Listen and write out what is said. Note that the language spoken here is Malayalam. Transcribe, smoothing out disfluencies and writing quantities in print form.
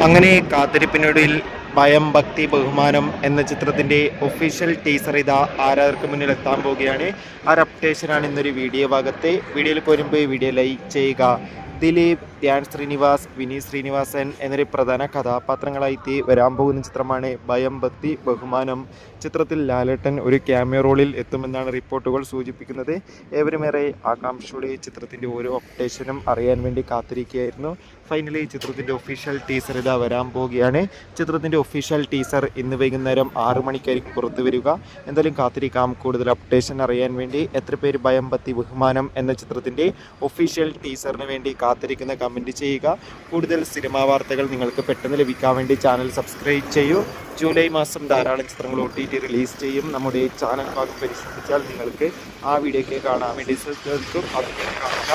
അങ്ങനെ കാത്തിരിപ്പിനൊടുവിൽ ഭയം ഭക്തി ബഹുമാനം എന്ന ചിത്രത്തിന്റെ ഒഫീഷ്യൽ ടീസർ ഇതാ ആരാധകർക്ക് മുന്നിൽ എത്താൻ പോവുകയാണ്. ആ ഒരു അപ്ഡേഷനാണ് ഇന്നൊരു വീഡിയോ ഭാഗത്ത്. വീഡിയോയിൽ പോരുമ്പോൾ വീഡിയോ ലൈക്ക് ചെയ്യുക. ദിലീപ്, ധ്യാൻ ശ്രീനിവാസ്, വിനീത് ശ്രീനിവാസൻ എന്നൊരു പ്രധാന കഥാപാത്രങ്ങളായിട്ട് വരാൻ പോകുന്ന ചിത്രമാണ് ഭയം ഭക്തി ബഹുമാനം. ചിത്രത്തിൽ ലാലേട്ടൻ ഒരു ക്യാമിയോ റോളിൽ എത്തുമെന്നാണ് റിപ്പോർട്ടുകൾ സൂചിപ്പിക്കുന്നത്. ഏവരുമേറെ ആകാംക്ഷയോടെ ചിത്രത്തിൻ്റെ ഓരോ അപ്ഡേഷനും അറിയാൻ വേണ്ടി കാത്തിരിക്കുകയായിരുന്നു. ഫൈനലി ചിത്രത്തിൻ്റെ ഒഫീഷ്യൽ ടീസർ ഇതാ വരാൻ പോവുകയാണ്. ചിത്രത്തിൻ്റെ ഒഫീഷ്യൽ ടീസർ ഇന്ന് വൈകുന്നേരം 6 മണിക്കായിരിക്കും പുറത്തു വരിക. എന്തായാലും കാത്തിരിക്കാം കൂടുതൽ അപ്ഡേഷൻ അറിയാൻ വേണ്ടി. എത്ര പേര് ഭയം ഭക്തി ബഹുമാനം എന്ന ചിത്രത്തിൻ്റെ ഒഫീഷ്യൽ ടീസറിന് വേണ്ടി കാത്തിരിക്കുന്ന കമൻറ്റ് ചെയ്യുക. കൂടുതൽ സിനിമാ വാർത്തകൾ നിങ്ങൾക്ക് പെട്ടെന്ന് ലഭിക്കാൻ വേണ്ടി ചാനൽ സബ്സ്ക്രൈബ് ചെയ്യൂ. ജൂലൈ മാസം ധാരാളം ചിത്രങ്ങൾ OTT റിലീസ് ചെയ്യും. നമ്മുടെ ചാനൽ ഭാഗം പരിശോധിച്ചാൽ നിങ്ങൾക്ക് ആ വീഡിയോയ്ക്ക് കാണാൻ വേണ്ടി സാധിക്കും. അത് കാണുക.